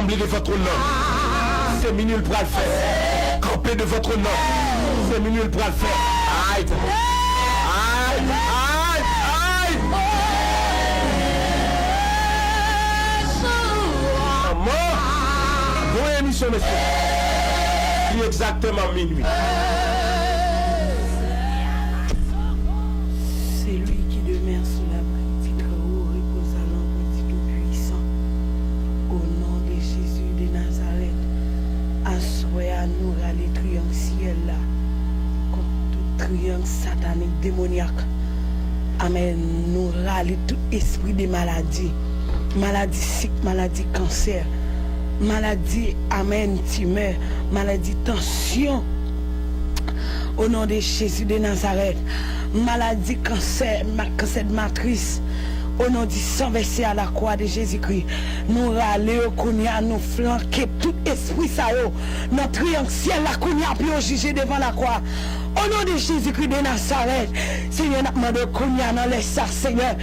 assembler de votre nom. C'est minul pour le faire. Camper de votre nom. C'est minul pour le faire. Aïe. Aïe. Aïe. Aïe. Maman. Bonne émission, monsieur. Il est exactement minuit. C'est lui qui demeure sous l'abri du Très-Haut, repose à l'ombre du Tout-Puissant. Au nom de Jésus de Nazareth, assoyez à nous râler triangle ciel là, contre tout triangle satanique démoniaque. Amen. Nous râler tout esprit de maladie, maladie sick, maladie cancer, maladie, amen, tumeur, maladie tension. Au nom de Jésus de Nazareth, maladie, cancer, cancer de matrice, au nom du sang versé à la croix de Jésus-Christ, nous râlons, nous flanquons tout esprit, notre triangle ciel, la cognac, puis juger devant la croix. Au nom de Jésus-Christ de Nazareth, Seigneur, nous demandons cognac dans les sacs, Seigneur,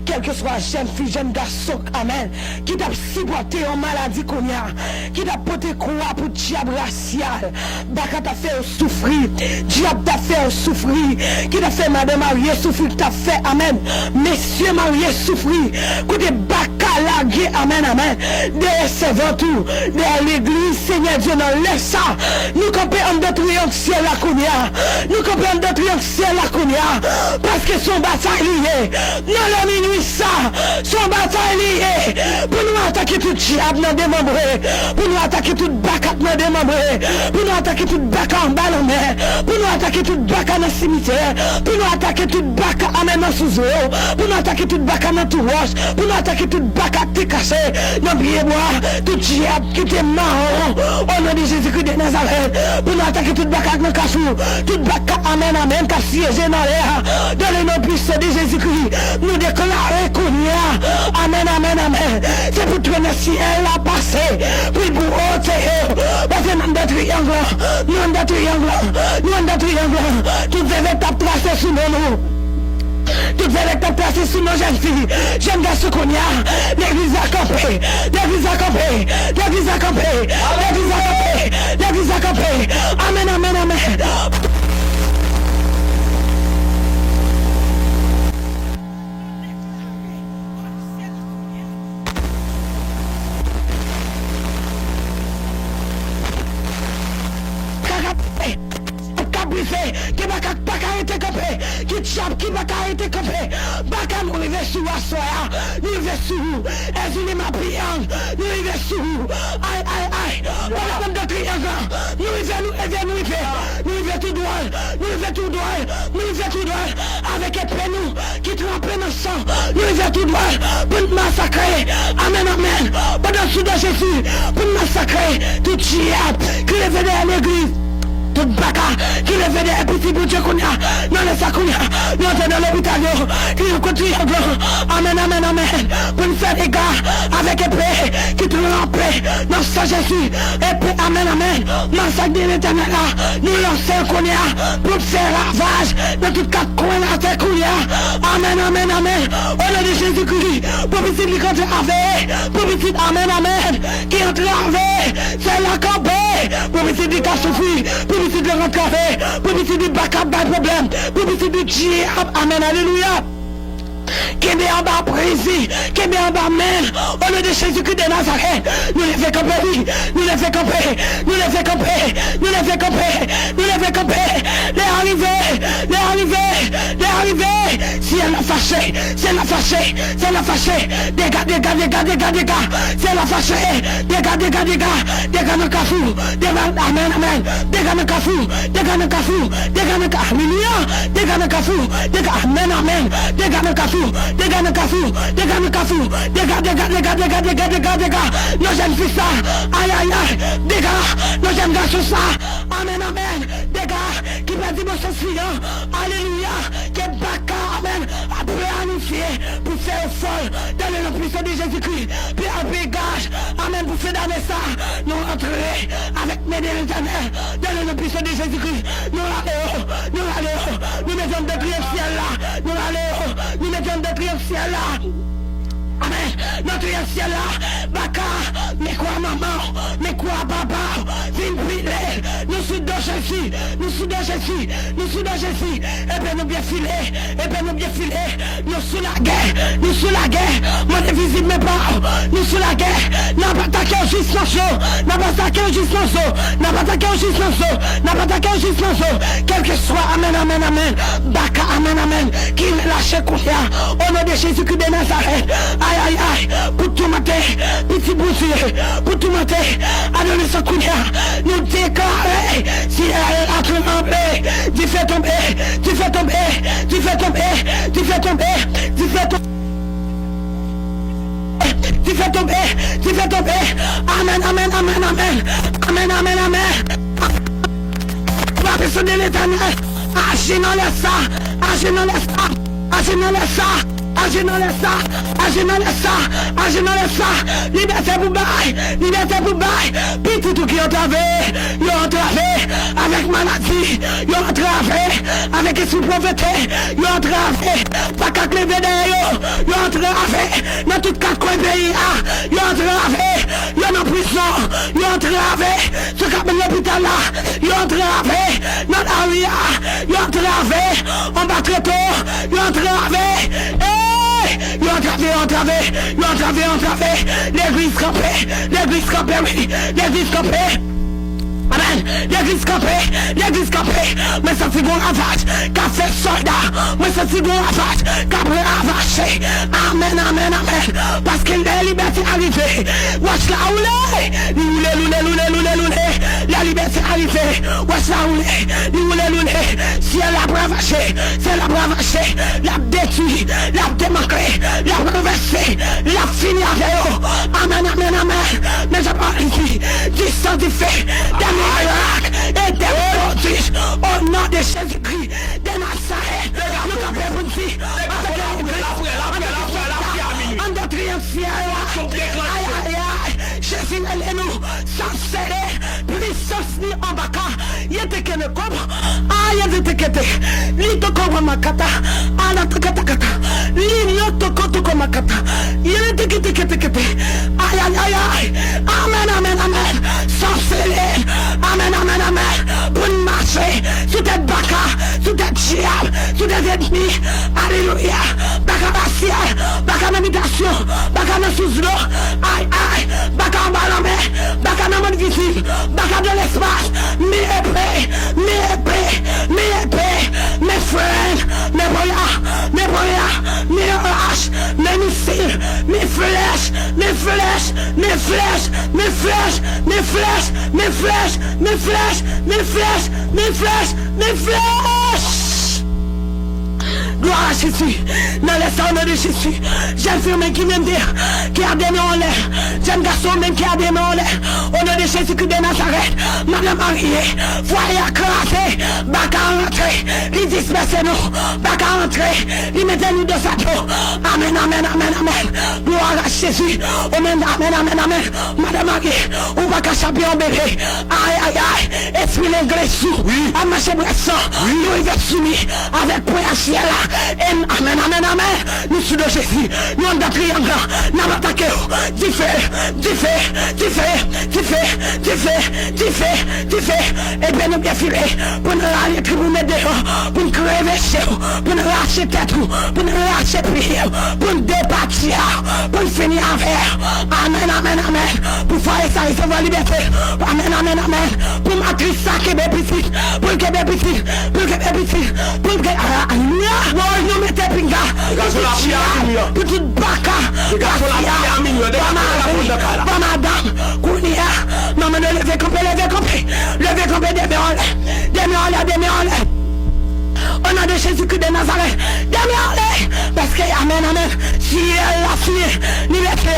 quel que soit jeune fille, jeune garçon, amen, qui t'a supporté en maladie cognac, qui t'a porté croix pour diable racial, baka t'a fait souffrir, diable t'a fait souffrir, qui t'a fait madame mariée souffrir, t'a fait, amen, messieurs mariés souffrir, côté baka lagué, amen, amen, des servants tout, de l'église, Seigneur Dieu, non, laisse ça, nous campons en de triangle ciel la cognac. Nous comprenons de triangle ciel la cognac, parce que son bataille lié, non la minuit ça, son bataille lié, pour nous attaquer tout diable dans des membres, pour nous attaquer tout bacat dans des membres, pour nous attaquer tout bacat en bas en mer, pour nous attaquer tout bacat dans le cimetière, pour nous attaquer tout bacat en même sous eau, pour nous attaquer tout bacat dans tout roche, pour nous attaquer tout bacat qui caché dans pied bois, tout diable qui était marron, au nom de Jésus-Christ de Nazareth, pour nous attaquer tout bacat dans cachou, tout amen, amen, car siégé dans l'air, dans le nom puissant de Jésus-Christ, nous déclarons qu'on y a, amen, amen, amen, c'est pour toi le ciel à passer, puis pour ôter, parce que nous avons des triangles, nous avons des triangles, nous avons des triangles, toutes les étapes tracées sous nous. Toutes les étapes placées sous nos jeunes filles, jeunes garçons qu'on y a, l'église a campé, l'église a campé, l'église a campé, l'église a campé, l'église a campé, amen, amen, amen. Qui va pas été campé, qui chape, qui va pas été campé, baka nous rive sous à soya, nous rive sous, est-ce ma prière, nous rive sous, aïe, aïe, aïe, on a de triangle, nous rive tout droit, nous rive tout droit, avec épée nous, qui trempent dans le sang, nous rive tout droit, pour nous massacrer, amen, amen, pendant sous de Jésus, pour nous massacrer, tout diable, qui est venu à l'église. Tout baka qui le fait des petits bouts de kounia, non les sakounia, nous sommes dans l'hôpital, qui nous continue, amen, amen, amen, pour nous faire des gars avec épée, qui te remplit, dans ce Jésus, épée, amen, amen, massacre de l'éternel là, nous lançons kounia, pour faire ravage, dans tout quatre coins de la terre kounia, amen, amen, amen, au nom de Jésus-Christ, pour petit qui entre avec, pour petit, amen, amen, qui entre avec, c'est la campée, pour petit qui a souffert, pour petit de rencontrer, pour petit de backup, pas de problème, pour petit de diable, amen, alléluia. Qui est en bas précis, qui est en bas même, au nom de Jésus-Christ de Nazareth, nous les fait camper, nous les fait camper, nous les fait camper, nous les fait camper, nous les fait camper, les arrivés, si elle a fâché, c'est la fâché, c'est la fâché, dégâts, c'est la fâché, dégâts dans le cafou, amen, amen, dégâts dans le cafou, alléluia, dégâts dans le cafou, amen, amen, dégâts dans le cafou, dégâts dans le cafou, dégâts, nos jeunes filles ça, aïe, aïe, aïe, dégâts, nos jeunes garçons ça, amen, amen, dégâts, qui va dire mon fille, alléluia, qui est baka, amen, après planifier pour faire folle dans le nom puissant de Jésus-Christ, puis après gage, amen, pour faire damner ça, nous rentrer avec mes éternels dans le nom puissant de Jésus-Christ, nous allons, nous mettons de prières ciel là, nous mettons de prières ciel là, amen, Notre ciel là, baka, mais quoi maman, mais quoi papa, vin briller, nous sous de Jésus, nous sous de Jésus, nous sous de Jésus, et bien nous bien filer, et bien nous bien filer, nous sous la guerre, nous sous la guerre, moi ne visite mes parents, nous sous la guerre, n'a pas attaqué au juste dans chaud, n'a pas attaqué au juste dans chaud, n'a pas attaqué au juste dans chaud, n'a pas attaqué au juste dans chaud, quel que soit, amen, amen, amen, baka, amen, amen, qu'il lâche Kounia, au nom de Jésus-Christ de Nazareth, aïe, aïe, aïe, pour tout matin, petit bousier, pour tout matin, adonner ce Kounia, nous déclarer, si elle a tremblé, tu fais tomber, tu fais tomber, tu fais tomber, tu fais tomber, tu fais tomber. Tu fais tomber, tu fais tomber. Amen, amen, amen, amen. Amen, amen, amen. La personne de l'Éternel, agis dans les ça, agis dans les ça, agis dans les ça. Agis dans les ça, agis dans les ça, agis dans les ça, liberté pour bail, liberté pour bail, puis tout qui ont entravé avec maladie, ils ont entravé avec esprit pauvreté, ils ont entravé, pas qu'à lever d'ailleurs, ils ont entravé dans tout quatre coins pays, ils ont entravé, ils sont en prison, ils ont entravé, ce qui est l'hôpital là, ils ont entravé dans la rue, ils ont entravé, en bas très tôt, ils ont entravé, ils ont entravé, l'église campée, oui, l'église campée. Amen, l'église campée, mais ça c'est bon ravage, qu'a fait soldat, mais ça c'est bon ravage, qu'a ravaché, amen, amen, amen, parce que la liberté arrivée, watch la roulée, la liberté arrivée, watch la roulée, si elle a bravaché, l'a détruit, l'a démanqué, l'a renversé, l'a fini avec eux, amen, amen, amen, mais j'ai pas ici, du sanctifié, et des produits au nom de Jésus-Christ de Nazareth. Nous campons pour nous dire, en de triompher, aïe, Jésus est nous, sans serrer, puissance ni en baka, il était que ne comprend, il était que l'ito comme ma kata, ala kata, l'ignoto comme ma kata, il était que, aïe, amen, sans serrer, amen, pour marcher, sous tête baka, sous tête diable, sous tête ennemi, alléluia, baka racial, baka d'habitation, baka dans sous l'eau, aïe, baka en bas la mer, baka dans mon visible, baka dans l'espace, mes épées, mes frères, mes boyards, mes haches, mes missiles, mes flèches. Gloire à Jésus, dans les sang de Jésus, jeune fille qui vient de dire, qui a des mains en l'air, jeune garçon même qui a des mains en l'air, au nom de Jésus-Christ de Nazareth, madame mariée, voyez écraser, bac à rentrer, il disperse nous, bac à rentrer, il met nous dans sa peau, amen, gloire à Jésus, amen, madame mariée, on va cacher bien en bébé, aïe, esprit l'anglais sous, à marcher bressant, nous y va soumis, avec point ciel là, amen, nous sommes de Jésus, nous sommes de triangle, nous avons attaqué, du feu, et bien nous bien filer, pour nous aller tribunal dehors, pour nous crever chez vous, pour nous lâcher tête, pour nous lâcher pied, pour nous débattre, pour nous finir avec, amen, pour faire ça, il faut la liberté, amen, pour matrice ça, que bébé pour que bébé pour que, nous mettez pinga, pour tout baka, pas madame, Kounia, maman ne levez camper, des mains en l'air. Au nom de Jésus-Christ de Nazareth, demeurez, parce que amen, si elle a fini, liberté,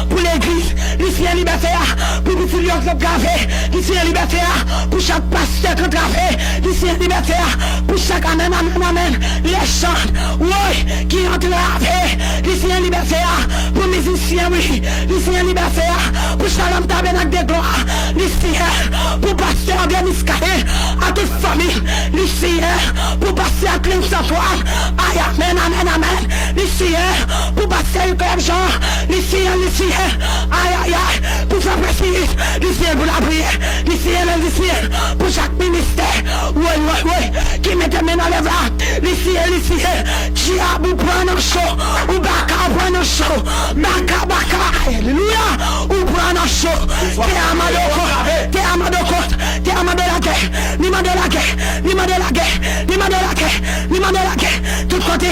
pour l'église, liberté, pour les filles qui sont liberté, pour chaque pasteur qui est liberté, pour chaque amen, les chants, oui, qui ont travaillé, liberté, pour les musiciens, oui, liberté, pour Shalom Tabernacle de gloire, pour pasteur organisé, à toute famille, lycéen, pour passer à Clem Saint-Antoine. Aïe, amen, amen, amen. Lycéen, pour passer à UPM Jean. Lycéen, aïe, aïe, aïe, pour faire précis. Lycéen pour la prière. Lycéen, pour chaque ministère. Oui, qui met tes mains dans les bras. Lycéen, diable, prend un chaud. Ou baka, prend un chaud. Baka, alléluia. Ou prend un chaud. T'es amadokot, t'es amado la guerre. L'imam de la guerre. Tout côté,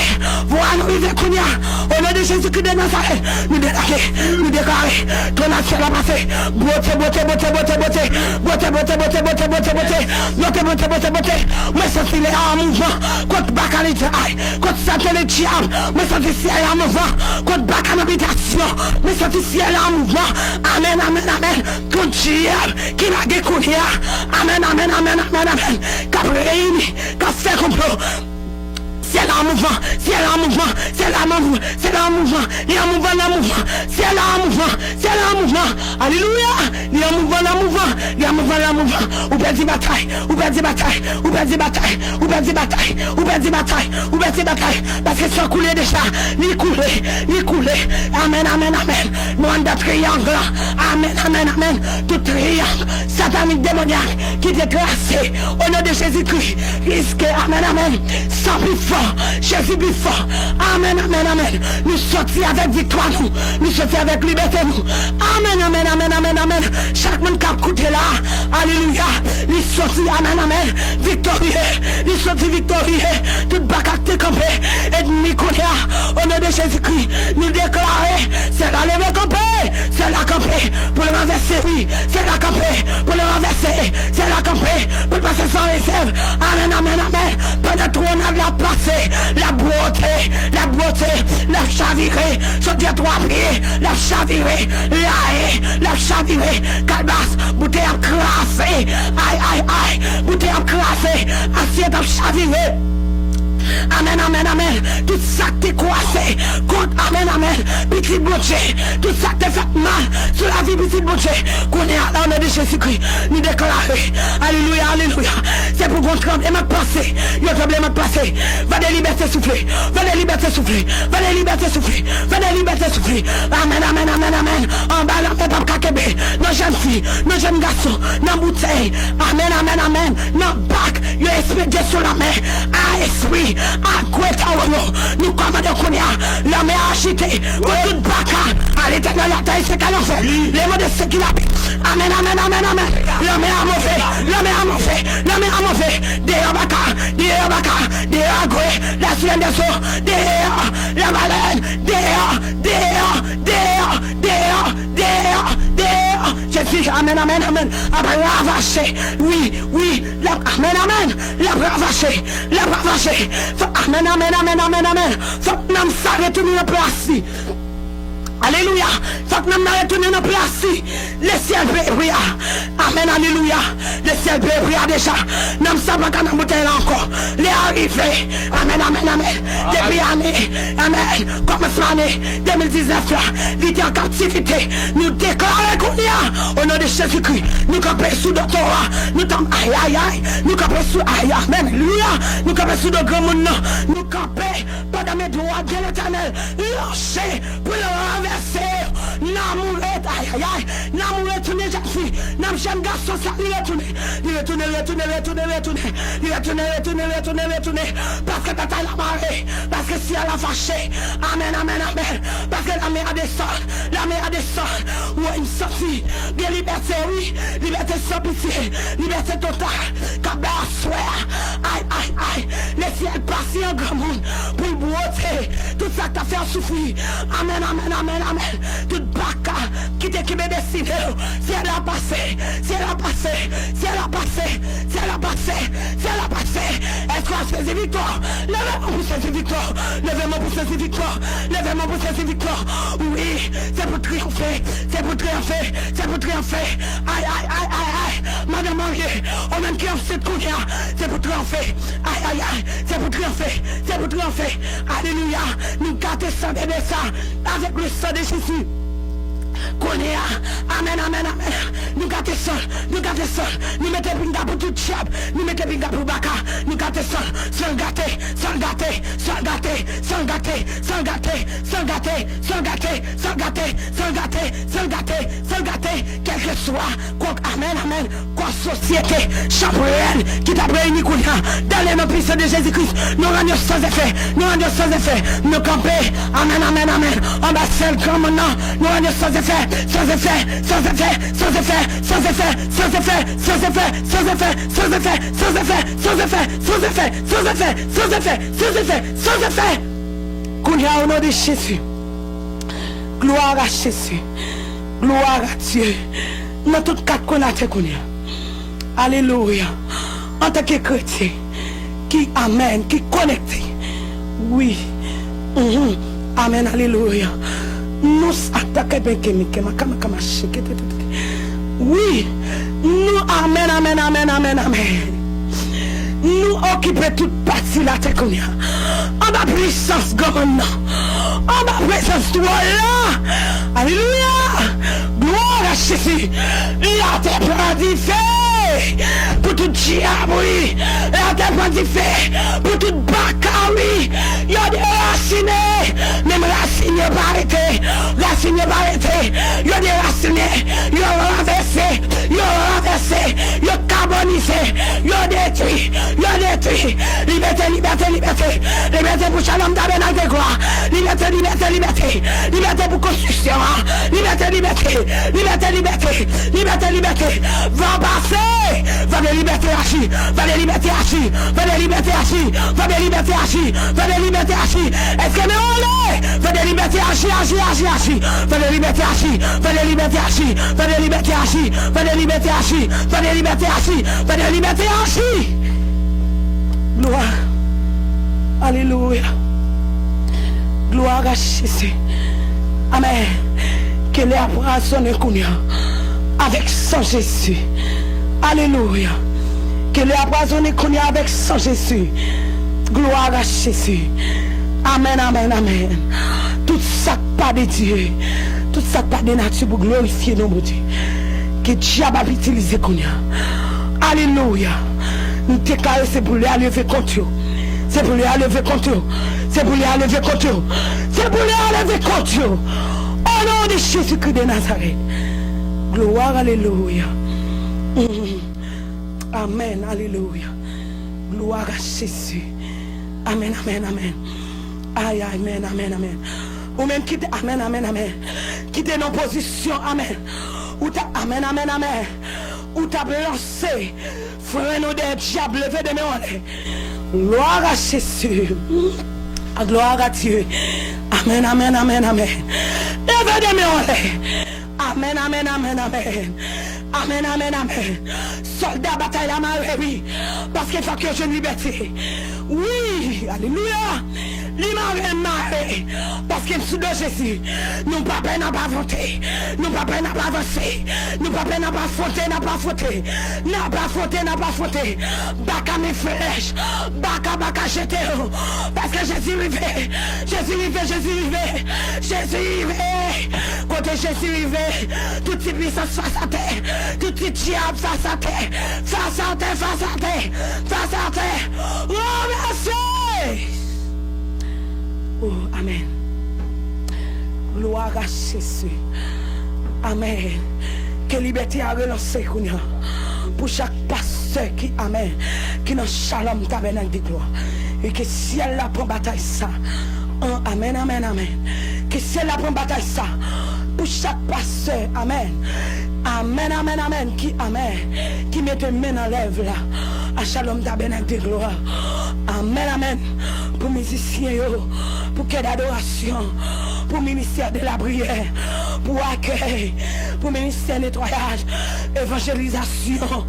voilà nous vivons Kounia. Au nom de Jésus-Christ de Nazareth, nous délaquer, nous déclarer. Ton action a passé. Beauté. Moi, ça c'est en mouvement. Contre Bacalité, contre Satan et diable. Moi, ça c'est en mouvement. Contre Bacan habitation. Moi, ça c'est en mouvement. Amen. Contre diable qui n'a gué Kounia. Amen. Cap réuni, cap fait complot. C'est là en mouvement, c'est là en mouvement. Alléluia. Il y a un mouvement. Ou perdez bataille. Parce que ça coulé déjà. Ni coulé. Amen. Nous on a triangle. Amen. Tout triangle. Satanique démoniaque qui est classé au nom de Jésus-Christ. Risqué. Amen. Sans plus fort. Jésus plus fort. Amen. Nous sortis avec victoire nous sortis avec liberté nous. Amen. Chaque monde qui a coûté là. Alléluia. Nous sortis. Amen. Victorieux. Toute bagarre te campé. Et nous connaissons au nom de Jésus-Christ. Nous déclarer. C'est la lever campé. C'est la campé pour le renverser. Oui. C'est la campé pour le renverser. C'est la campé pour passer sans réserve. Amen. Pendant qu'on a la place. La beauté, la chavirée, sur Dieu 3 pieds, la chavirée, calbas, bouteille à classer, aïe, bouteille à classer, assiette à chavirée. Amen. Tout ça t'est coincé. Amen. Petit boucher. Tout ça t'est fait mal. Sur la vie, petit boucher. Qu'on est à l'honneur de Jésus-Christ. Nous déclarer. Alléluia. C'est pour qu'on tremble. Et ma pensée. Il y a un problème à passer. Va des libertés souffler. Amen. En bas, la paix, pas kakébé. Nos jeunes filles, nos jeunes garçons, nos bouteilles. Amen. Nos bacs. Il y a esprit sur la main. Esprit. Nous commandons qu'on y a la mer agitée pour toute baka à l'éternel la taille c'est qu'elle en fait les mots de ce qu'il a. Amen. La mer a mauvais derrière baka la sienne des eaux derrière la baleine derrière Jésus, amen. Après ravacher, oui, amen. La ravacher. Amen. Faut que nous s'arrêtons de place. Alléluia. Faut que nous retournions dans place. Le ciel brille. Amen. Alléluia. Le ciel brille déjà. Nous ne savons pas qu'on bouteille encore. Les arrivés. Amen. Depuis année. Amen. Commencement année 2019 là. L'idée en captivité. Nous déclarons qu'on y a. Au nom de Jésus-Christ. Nous campons sous doctorat. Nous tombons aïe. Nous campons sous aïe. Amen. Alléluia. Nous campons sous de grands monde. Nous campons pendant mes droits de l'éternel. Lâchez pour le renverser. N'amour aïe. N'amour retourné, jeune fille. N'amour jeune garçon, ça lui retourner. Parce que t'as la marée. Parce que si elle a fâché. Amen. Parce que la mer a descendu. Ou une sortie. Bien liberté, oui. Liberté sans pitié. Liberté totale. Cabert swear. Aïe. Les ciels passent en grand monde. Pour beauté. Tout ça t'a fait souffrir. Amen. Toute baka qui t'est destiné. Si elle a passé. Est-ce qu'on a saisi victoire? Levez-moi pour saisir victoire. Oui, c'est pour triompher. Aïe. Madame Marie, on même qui en fait courir. C'est pour triompher. Aïe. C'est pour triompher. Alléluia. Nous gâtons ça bébé ça. Avec le sang de Jésus. Qu'on Amen, amen, amen. Nous gâtons sol, nous mettons pinga pour tout chab, nous mettons pinga pour baka, nous gâtons sol gâté, quel que soit, quoi, amen, amen, quoi société, chaperon, qui t'a réuni dans les noms puissants de Jésus-Christ, nous rendons sans effet, nous camper, amen, amen, amen, en bas seul comme maintenant, nous rendons sans effet, Kounia au nom de Jésus. Gloire à Jésus. Gloire à Dieu. Dans tout cas qu'on a fait Kounia. Alléluia. En tant que chrétien, qui amen, qui connecté. Oui. Amen, alléluia. Nous attaquons bien que oui. Nous, amen, amen, amen, amen, amen. Nous occupons toute partie de la terre. En ma puissance, gouvernant. En ma présence, toi là. Alléluia. Gloire à Jésus. La terre prend du feu. Pour tout diable, oui. La terre prend du feu. Pour tout baka, oui. Il y a des racines. Même racines pas arrêtées. Racines pas arrêtées. Il y a des racines. Il y a renversé. Il y a renversé. Il y a carbonisé. Il y a détruit. Il y a détruit. Liberté, liberté, liberté. Liberté pour Shalom Tabernacle de gloire. Liberté, liberté, liberté. Liberté pour construction. Liberté, liberté. Liberté, liberté. Liberté, liberté. Va passer. Va de liberté agir. Va de liberté agir. Va de liberté agir. Va de liberté agir. Va de liberté agir. Est-ce que nous allons? Va de liberté agir, agir, agir, agir. Va de liberté agir. Va de liberté agir. Va de liberté agir. Va de liberté agir. Va de liberté agir. Va de liberté agir. Gloire. Alléluia. Gloire à Jésus. Amen. Que les apprasonné avec sang Jésus. Alléluia. Que les apprasonné avec sang Jésus. Gloire à Jésus. Amen, amen, amen. Tout ça pas de Dieu. Tout ça pas de nature pour glorifier nos Dieu. Que Dieu va utiliser qu'on a. Alléluia. Nous déclarons c'est pour les lever contre eux. C'est pour les lever contre eux. C'est pour les lever contre eux. C'est pour les lever contre eux. Au nom de Jésus-Christ de Nazareth. Gloire, alléluia. Amen, alléluia. Gloire à Jésus. Amen, amen, amen. Aïe, amen, amen, amen. Ou même quitter, amen, amen, amen. Quitter nos positions, amen. Ou t'as, amen, amen, amen. Ou t'as lancé, frère nous des diables, levez de mes gloire à Jésus. Gloire à Dieu. Amen, amen, amen, amen. Levez de mes amen, amen, amen, amen. Amen, amen, amen. Soldat bataille à ma oui. Parce qu'il faut que je liberté. Oui, alléluia. L'image parce que sous de Jésus, nous pas peine à pas voter, nous pas peine à pas avancer, nous pas peine à pas fauter, n'a pas fauter, n'a pas fauter, n'a pas fauter. Baka mes flèches, baka jeter, parce que Jésus rivé, Jésus rivé, Jésus rivé, Jésus rivé. Côté Jésus rivé, toute cette puissance face à terre, toute cette diable face à terre, face à terre, face à terre, face à terre. Oh merci. Oh, amen. Gloire à Jésus. Amen. Que liberté a relancé pour chaque pasteur qui, amen, qui dans Shalom Tabernacle de gloire. Et que si elle la prend bataille ça. Amen, amen, amen. Que si elle la prend bataille ça. Pour chaque pasteur, amen. Amen, amen, amen. Qui, amen. Qui met une main en lèvres là. À Shalom Tabernacle de gloire. Amen, amen. Pour musiciens, pour quelle adoration, pour ministère de la prière, pour accueil, pour ministère nettoyage, évangélisation.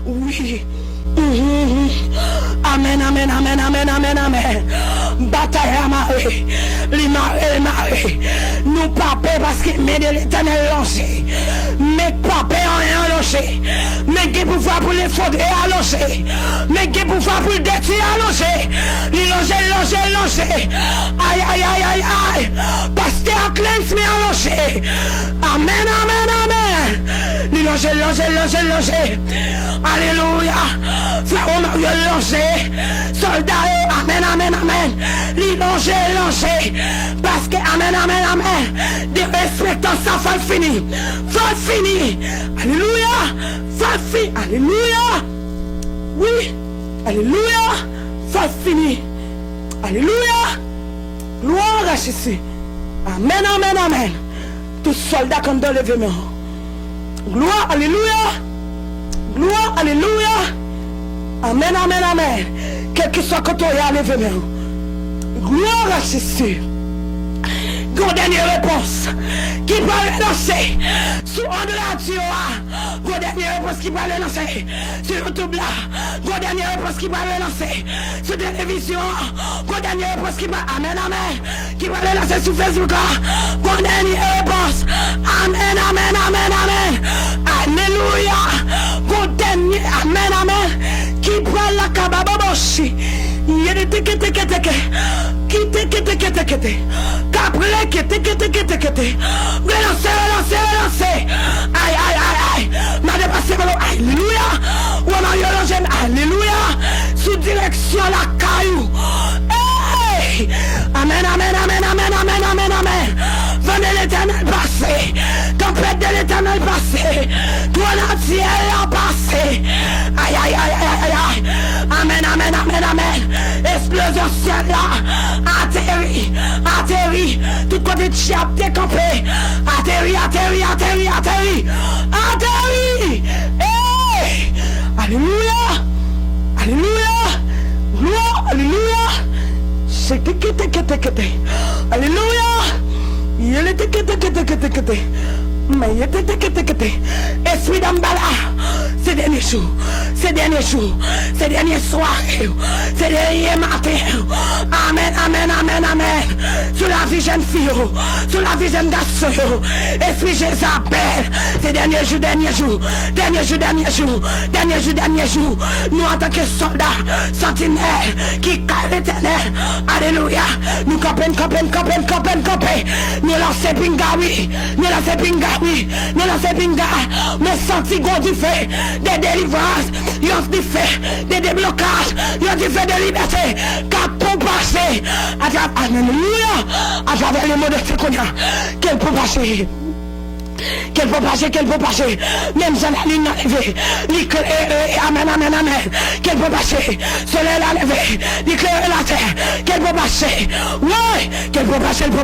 Oui. Amen, amen, amen, amen, amen, amen. Bataille à marée, les marées. Nous papés parce que mais de l'éternel lancé. Mais papés en rien lancé. Mais qui pouvoir pour les fondre et allonger. Mais qui pouvoir pour le détruire allonger. Langer. Aïe, aïe, aïe, aïe, aïe. Pasteur Clems mais allonger. Amen, amen, lancé. Alléluia. Frère Mario lancé. Soldat, amen. Li lancé. Parce que, amen. Des respectants, ça faut fini. Alléluia. Alléluia. Oui. Alléluia. Faut fini. Alléluia. Gloire à Jésus. Amen. Tout soldat comme dans le vénement. Gloire, alléluia. Amen. Quel que soit quand on y a le vénement. Gloire à Jésus. Une dernière réponse qui va lancer sur de la radio. Une dernière réponse qui va lancer sur YouTube là. Une dernière réponse qui va lancer sur télévision. Une dernière réponse qui va amen. Qui va lancer sur Facebook. Une dernière réponse. Amen. Alléluia. Une dernière amen. Qui va la kababoshi. Il est relancer. Aïe. M'a dépassé. Alléluia. Sous direction la caillou. Hey. Amen. Venez l'éternel passé. Tempête de l'éternel passé. Toi la ciel a passé. Aïe. Amen. Explosion ciel là. Atterri. Tout côté de chiap décampé. Atterri. Hey. Alléluia. Alléluia. C'est que. Alléluia. Il était que. Mais il était. Esprit d'Ambala. Ces derniers jours. Ces derniers soirs. Ces derniers matins. Amen. Sur la vie jeune fille. Sur la vie jeune garçon. Esprit Jézabel. Ces derniers jours. Nous en tant que soldats, sentinelles, qui calent l'éternel. Alléluia. Nous campons. Nous lançons pinga. Mais senti qu'on du fait des délivrances. Yon du fait des déblocages. Yon du fait de liberté. Car pour passer à travers les mots de Sekonia, qu'elle peut passer. Qu'elle peut passer. Même si la lune a levé. L'éclair, amen. Qu'elle peut passer. Soleil a levé. L'éclair la terre. Qu'elle peut passer. Ouais. Qu'elle peut passer. Amen.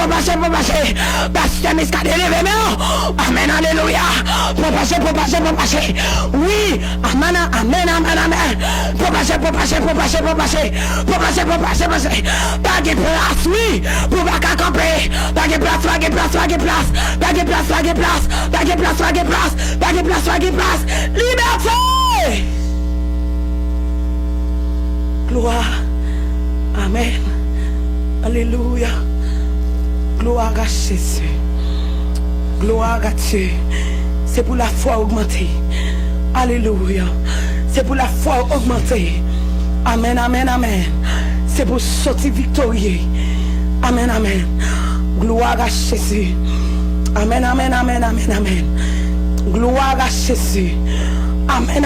Pour passer. Pasteur Miscadé levé. Amen. Alléluia. Pour passer. Oui. Amen. Pour passer. Pas de place, oui. Pour pas camper. Pas de place. Liberté. Gloire. Amen. Alléluia. Gloire à Jésus. Gloire à Dieu. C'est pour la foi augmentée. Alléluia. C'est pour la foi augmentée. Amen. C'est pour sortir victorieux. Amen. Gloire à Jésus. Amen. Gloire à Jésus. Amen.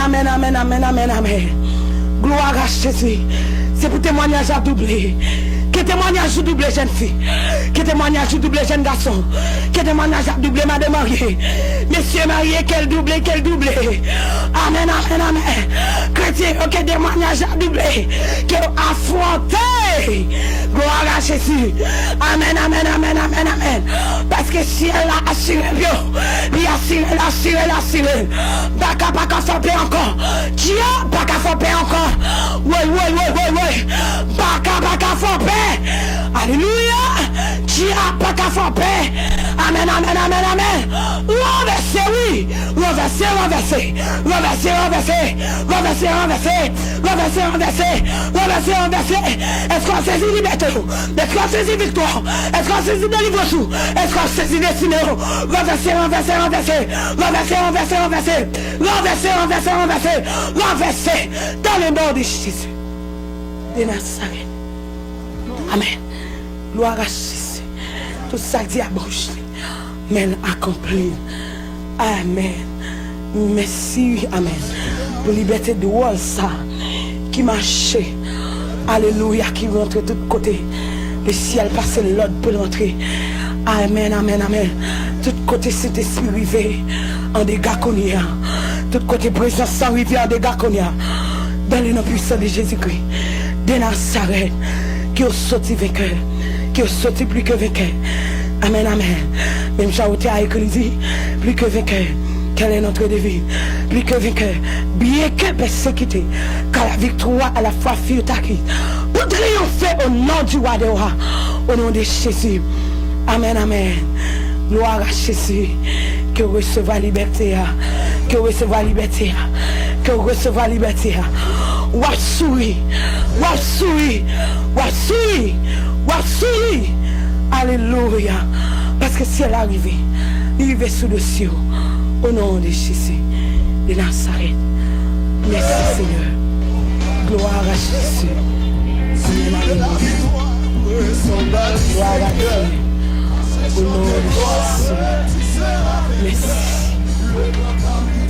Gloire à Jésus. C'est pour témoignage à doubler. Que témoignage à doubler jeune fille. Que témoignage à doubler jeune garçon. Que témoignage à doubler madame mariée. Messieurs mariés, quel doublé. Amen. Chrétien, que témoignage à doubler. Que affronter. Gloire à Jésus. Amen. Parce que si elle a assuré, il a assuré. Pas qu'à frapper encore. Dieu, pas qu'à frapper encore. Oui. Pas qu'à frapper. Alléluia. Dieu, pas qu'à frapper. Amen. Renverser. Est-ce qu'on saisit liberté? Est-ce qu'on saisit victoire? Est-ce qu'on saisit délivrance? Est-ce qu'on saisit destinée? Renverser. Dans le nom de Jésus. de Nazareth. Amen. Gloire à Jésus. Tout ça dit à bouche. Mais accompli. Amen. Merci. Amen. Pour liberté de wall ça. Qui marchait. Alléluia. Qui rentre de tous côtés. Le ciel passe l'autre pour l'entrée. Amen. Amen. Amen. Tout côté cet esprit rivé. En dégâts connus. Tout côté présence sans rivière en dégâts connus. Dans le nom puissant de Jésus-Christ. De Nazareth. Qui ont sorti vainqueur. Qui ont sorti plus que vainqueur. Amen, amen. Même Jaouté a écrit, plus que vainqueur. Quelle est notre devise? Plus que vainqueur. Bien que persécuté. Car la victoire à la fois fut acquise. Pour triompher au nom du roi des rois. Au nom de Jésus. Amen, amen. Gloire à Jésus. Que recevoir liberté. Que recevoir liberté. Que recevoir liberté. Wassoui. Wassoui. Wassoui. Wassoui. Alléluia. Parce que si elle est arrivée, sous le ciel. Au nom de Jésus de Nazareth. Merci Seigneur. Gloire à Jésus. Gloire à Dieu. Au nom de Jésus. Merci.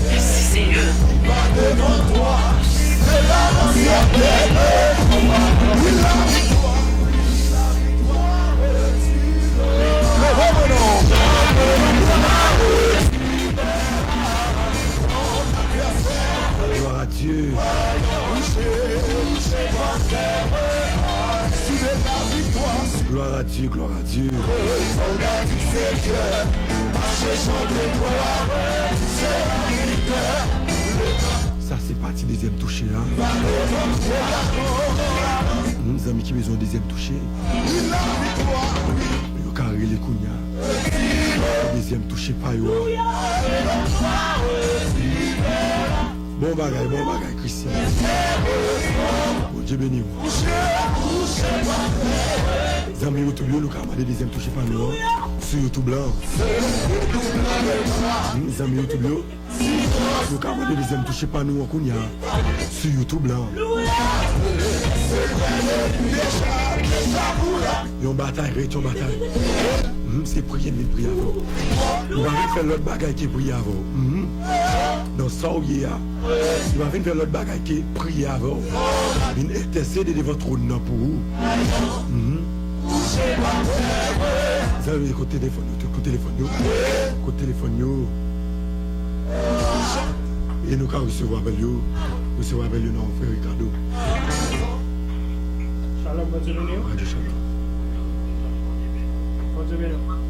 Merci Seigneur. Gloire à Dieu. Gloire à Dieu, gloire à Dieu. Ça c'est parti deuxième touché là. Nos amis qui besoin deuxième touché. Yo carré les kounya. Deuxième touché pas yo. Bon bagaille, Christian. Bon Dieu béni. Les amis YouTube, nous avons des deuxième touché par nous. Sur YouTube blanc. Les amis YouTube, nous avons des deuxième touché par nous. Sur YouTube blanc. Yon bataille, yon bataille. C'est prier, mais prier avant. Nous allons faire l'autre bagaille qui est prier avant. Dans ça, nous allons faire l'autre bagaille qui est prier avant. Une intercéder devant votre nom pour vous. Vous avez côté téléphone, côté téléphone. Et nous allons recevoir avec vous. Recevoir avec nous, frère Ricardo. Shalom, bonne journée. Radio Shalom. Bonne journée.